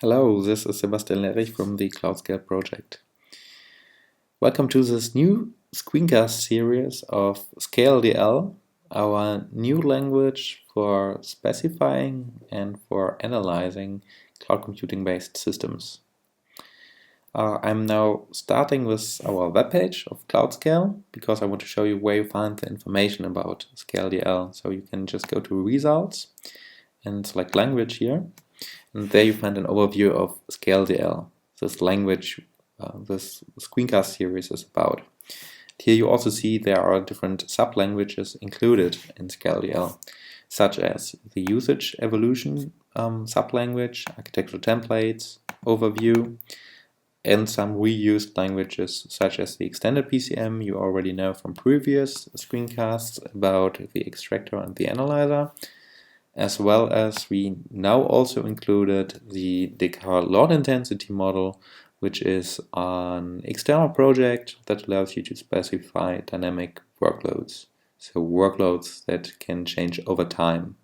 Hello, this is Sebastian Lerich from the CloudScale-Project. Welcome to this new screencast series of ScaleDL, our new language for specifying and for analyzing cloud computing-based systems. I'm now starting with our webpage of CloudScale because I want to show you where you find the information about ScaleDL. So you can just go to Results and select Language here. And there you find an overview of ScaleDL, this language this screencast series is about. Here you also see there are different sub-languages included in ScaleDL, such as the Usage Evolution sub-language, architectural templates, overview, and some reused languages such as the extended PCM you already know from previous screencasts about the extractor and the analyzer, as well as we now also included the Descartes load intensity model, which is an external project that allows you to specify dynamic workloads, so workloads that can change over time.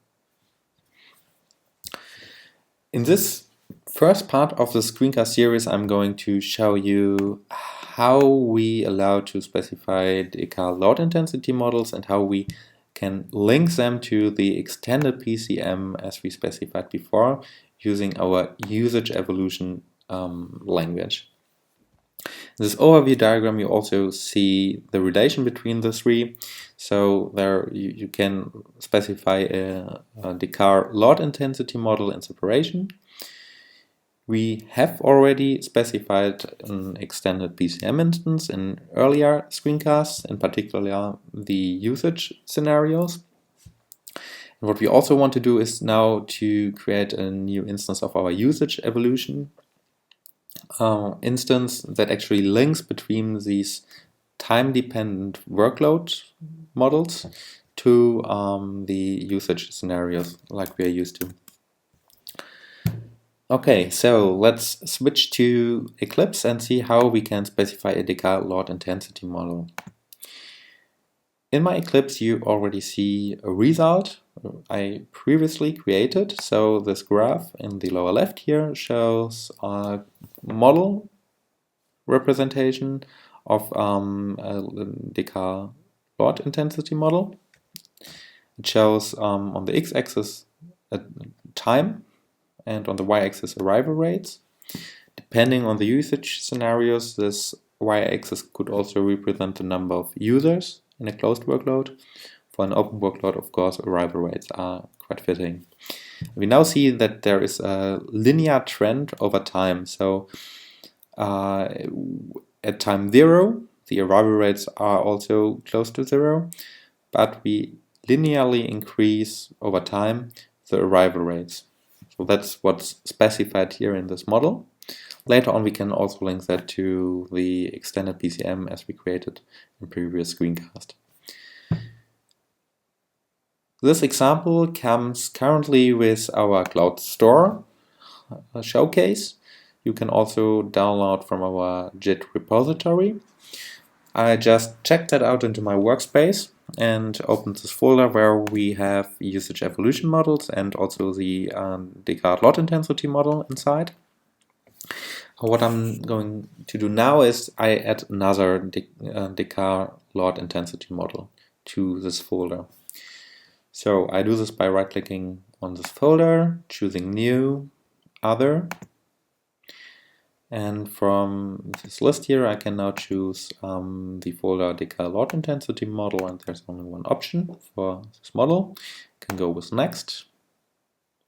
In this first part of the screencast series, I'm going to show you how we allow to specify Descartes load intensity models and how we can link them to the extended PCM as we specified before using our usage evolution language. In this overview diagram you also see the relation between the three. So there you can specify a Descartes load intensity model in separation. We have already specified an extended PCM instance in earlier screencasts, in particular the usage scenarios. And what we also want to do is now to create a new instance of our usage evolution instance that actually links between these time-dependent workload models to the usage scenarios like we are used to. Okay, so let's switch to Eclipse and see how we can specify a Descartes load intensity model. In my Eclipse you already see a result I previously created. So this graph in the lower left here shows a model representation of a Descartes load intensity model. It shows on the x-axis time and on the y-axis arrival rates. Depending on the usage scenarios, this y-axis could also represent the number of users in a closed workload. For an open workload, of course, arrival rates are quite fitting. We now see that there is a linear trend over time. So at time 0, the arrival rates are also close to 0, but we linearly increase over time the arrival rates. So that's what's specified here in this model. Later on we can also link that to the extended PCM as we created in previous screencast. This example comes currently with our Cloudstore showcase. You can also download from our Git repository. I just checked that out into my workspace and opened this folder where we have usage evolution models and also the Descartes load intensity model inside. What I'm going to do now is I add another Descartes load intensity model to this folder. So I do this by right-clicking on this folder, choosing New, Other. And from this list here, I can now choose the folder Descartes load intensity model, and there's only one option for this model. I can go with Next.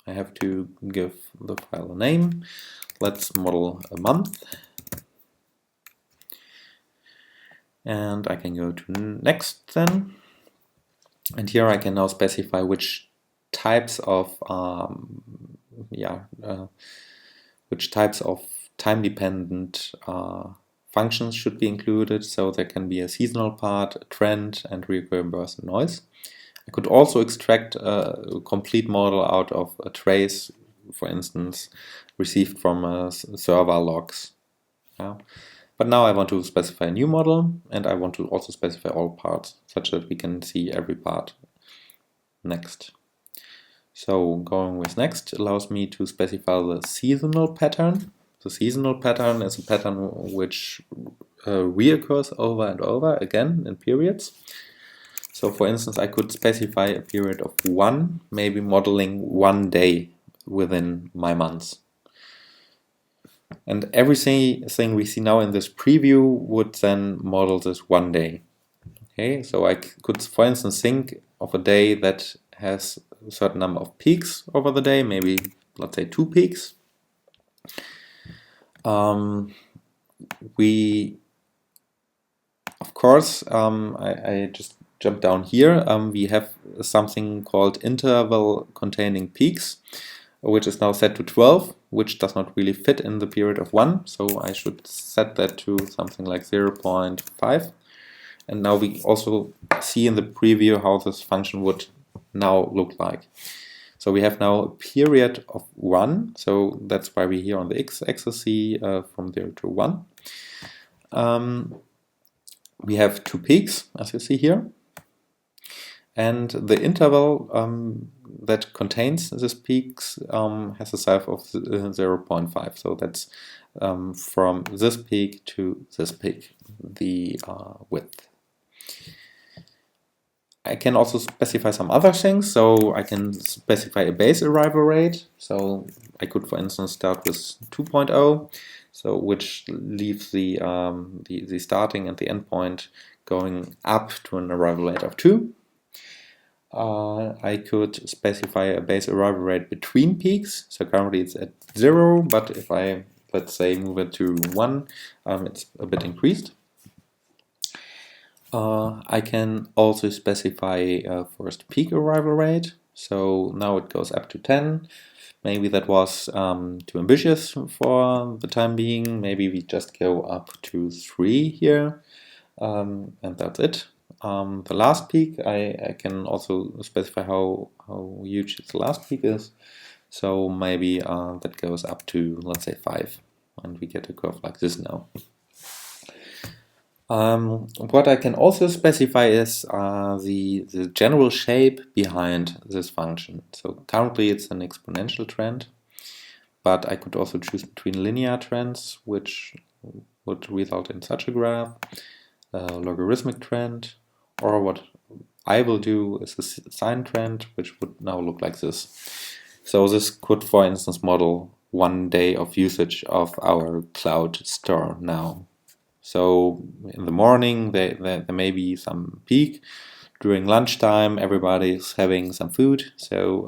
I have to give the file a name. Let's model a month. And I can go to Next then. And here I can now specify which types of time-dependent functions should be included. So there can be a seasonal part, a trend, and recurrent burst noise. I could also extract a complete model out of a trace, for instance, received from server logs. Yeah. But now I want to specify a new model, and I want to also specify all parts, such that we can see every part next. So going with next allows me to specify the seasonal pattern. The seasonal pattern is a pattern which reoccurs over and over again in periods. So for instance, I could specify a period of 1, maybe modeling 1 day within my months. And everything we see now in this preview would then model this 1 day. Okay, so I could, for instance, think of a day that has a certain number of peaks over the day, maybe let's say 2 peaks. Of course, I just jump down here. We have something called interval containing peaks, which is now set to 12, which does not really fit in the period of 1. So I should set that to something like 0.5. And now we also see in the preview how this function would now look like. So we have now a period of 1. So that's why we here on the x-axis see from 0 to 1. We have 2 peaks, as you see here. And the interval that contains these peaks has a size of 0.5. So that's from this peak to this peak, the width. I can also specify some other things. So I can specify a base arrival rate. So I could, for instance, start with 2.0, so which leaves the starting and the end point going up to an arrival rate of 2. I could specify a base arrival rate between peaks. So currently it's at 0, but if I, let's say, move it to 1, it's a bit increased. I can also specify a first peak arrival rate. So now it goes up to 10. Maybe that was too ambitious for the time being. Maybe we just go up to 3 here, and that's it. The last peak, I can also specify how huge the last peak is. So maybe that goes up to, let's say, 5, and we get a curve like this now. What I can also specify is the general shape behind this function. So currently it's an exponential trend, but I could also choose between linear trends, which would result in such a graph, a logarithmic trend, or what I will do is a sine trend, which would now look like this. So this could, for instance, model 1 day of usage of our Cloudstore now. So in the morning, there may be some peak. During lunchtime, everybody's having some food, so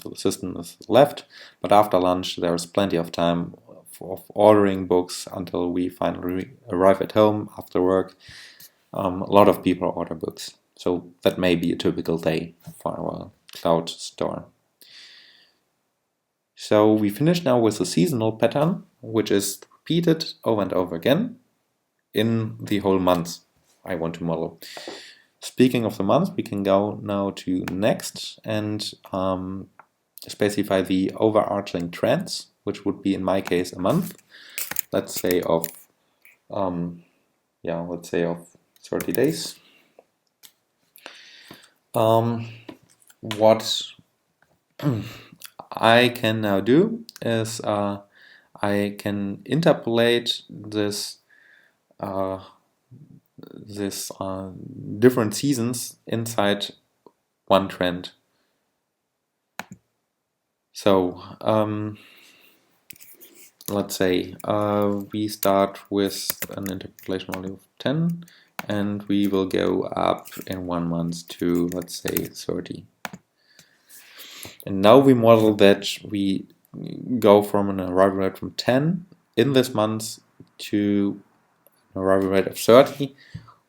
the system is left. But after lunch, there's plenty of time of ordering books until we finally arrive at home after work. A lot of people order books. So that may be a typical day for our Cloudstore. So we finish now with a seasonal pattern, which is repeated over and over again in the whole month I want to model. Speaking of the month, we can go now to next and specify the overarching trends, which would be in my case a month. Let's say of let's say of 30 days. What I can now do is I can interpolate this different seasons inside one trend. So let's say we start with an interpolation value of 10, and we will go up in 1 month to, let's say, 30. And now we model that we go from an arrival rate from 10 in this month to an arrival rate of 30,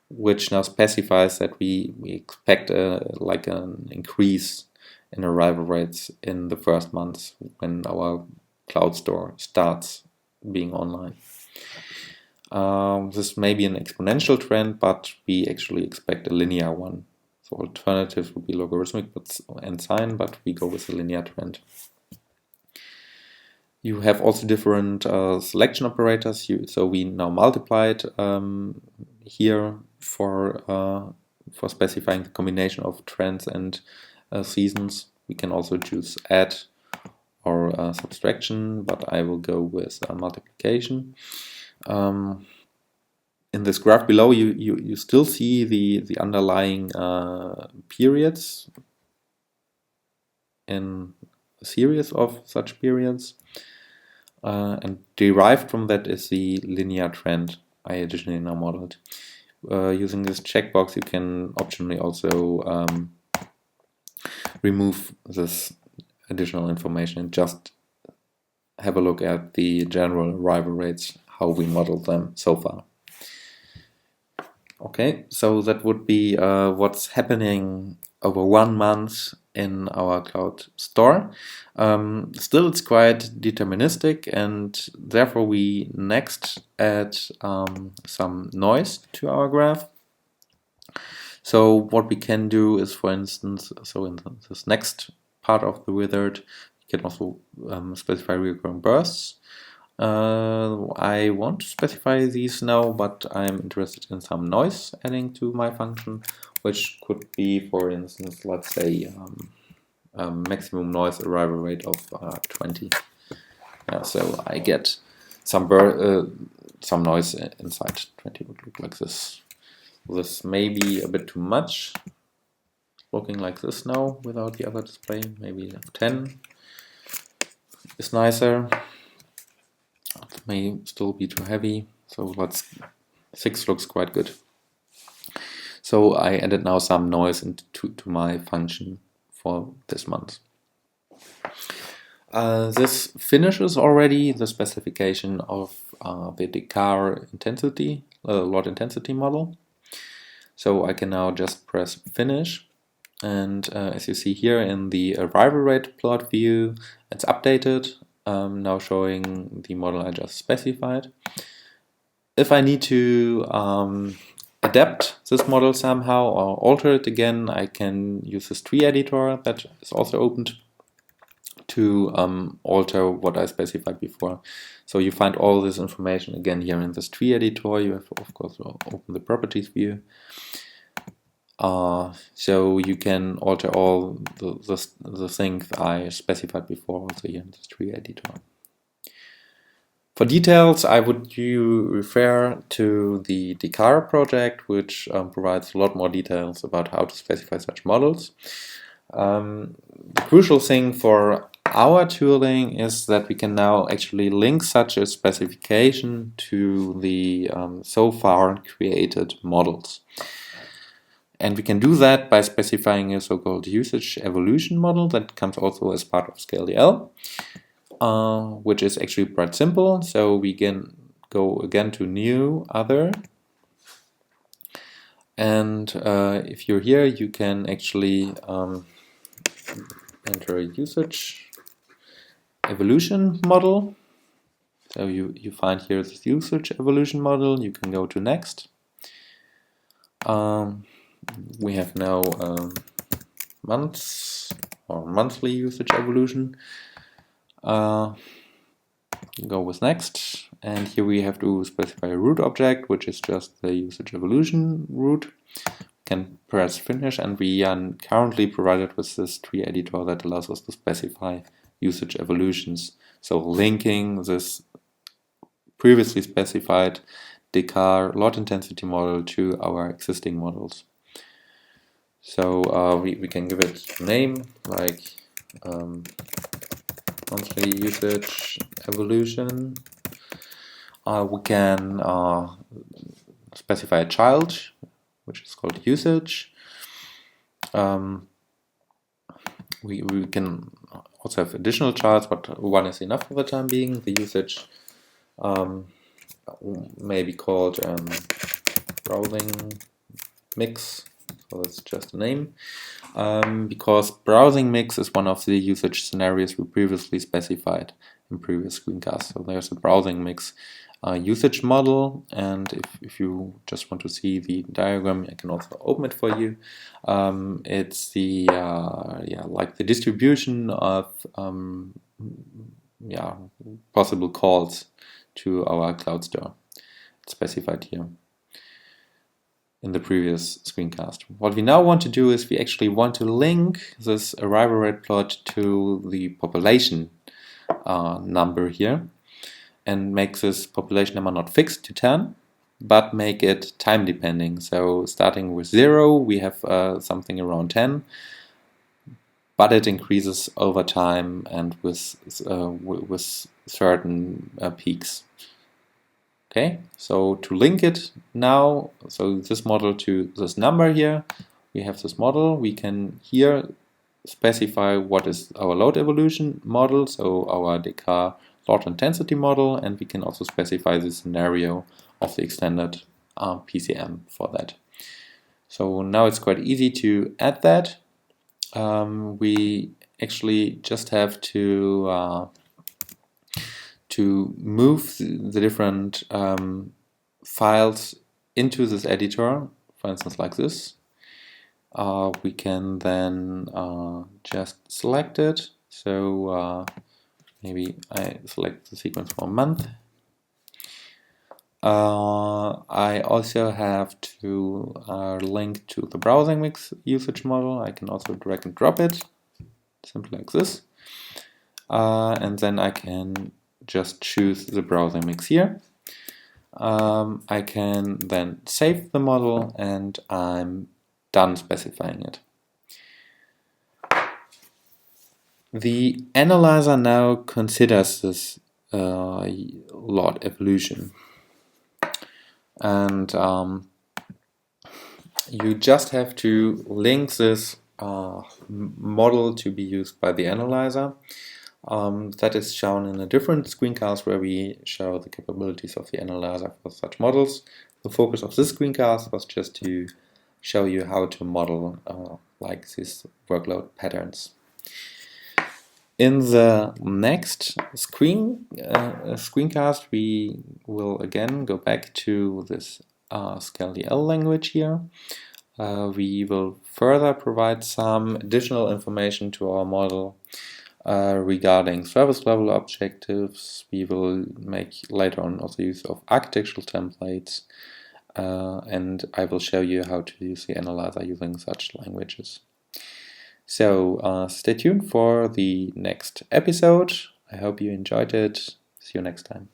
which now specifies that we expect like an increase in arrival rates in the first month when our Cloudstore starts being online. This may be an exponential trend, but we actually expect a linear one. So alternatives would be logarithmic and sine, but we go with a linear trend. You have also different selection operators. So we now multiplied here for specifying the combination of trends and seasons. We can also choose add or subtraction, but I will go with multiplication. In this graph below, you still see the underlying periods in a series of such periods. And derived from that is the linear trend I additionally now modeled. Using this checkbox, you can optionally also remove this additional information and just have a look at the general arrival rates, how we modeled them so far. Okay, so that would be what's happening over 1 month in our Cloudstore. Still, it's quite deterministic, and therefore we next add some noise to our graph. So what we can do is, for instance, so in this next part of the wizard, we can also specify recurring bursts. I won't specify these now, but I'm interested in some noise adding to my function, which could be, for instance, let's say maximum noise arrival rate of 20. So I get some noise inside 20 would look like this. This may be a bit too much, looking like this now without the other display. Maybe 10 is nicer. It may still be too heavy, so 6 looks quite good. So I added now some noise to my function for this month. This finishes already the specification of the decar intensity, load intensity model. So I can now just press finish, and as you see here in the arrival rate plot view, it's updated, now showing the model I just specified. If I need to adapt this model somehow or alter it again, I can use this tree editor that is also opened to alter what I specified before. So you find all this information again here in this tree editor. You have, of course, to open the properties view. So you can alter all the things I specified before also here in this tree editor. For details, I would refer to the decar project, which provides a lot more details about how to specify such models. The crucial thing for our tooling is that we can now actually link such a specification to the so far created models. And we can do that by specifying a so-called usage evolution model that comes also as part of ScaleDL, which is actually quite simple. So we can go again to new, other. And if you're here, you can actually enter a usage evolution model. So you find here this usage evolution model. You can go to next. We have now months or monthly usage evolution. Go with next, and here we have to specify a root object, which is just the usage evolution root. Can press finish, and we are currently provided with this tree editor that allows us to specify usage evolutions. So linking this previously specified decar load intensity model to our existing models. So we can give it a name like monthly usage evolution. We can specify a child, which is called usage. We can also have additional childs, but one is enough for the time being. The usage may be called browsing mix, so that's just a name. Because browsing mix is one of the usage scenarios we previously specified in previous screencasts. So there's a browsing mix usage model, and if you just want to see the diagram, I can also open it for you. It's the like the distribution of possible calls to our Cloudstore. It's specified here. in the previous screencast. What we now want to do is we actually want to link this arrival rate plot to the population number here, and make this population number not fixed to 10, but make it time depending. So starting with 0, we have something around 10, but it increases over time and with certain peaks. Okay, so to link it now, so this model to this number here, we have this model. We can here specify what is our load evolution model, so our Descartes load intensity model, and we can also specify the scenario of the extended PCM for that. So now it's quite easy to add that. We actually just have to move the different files into this editor, for instance like this. We can then just select it. So maybe I select the sequence for a month. I also have to link to the browsing mix usage model. I can also drag and drop it, simply like this. And then I can just choose the browsing mix here. I can then save the model, and I'm done specifying it. The analyzer now considers this load evolution, and you just have to link this model to be used by the analyzer. That is shown in a different screencast where we show the capabilities of the analyzer for such models. The focus of this screencast was just to show you how to model like these workload patterns. In the next screencast, we will again go back to this ScaleDL language here. We will further provide some additional information to our model regarding service level objectives. We will make later on also use of architectural templates, and I will show you how to use the analyzer using such languages. So stay tuned for the next episode. I hope you enjoyed it. See you next time.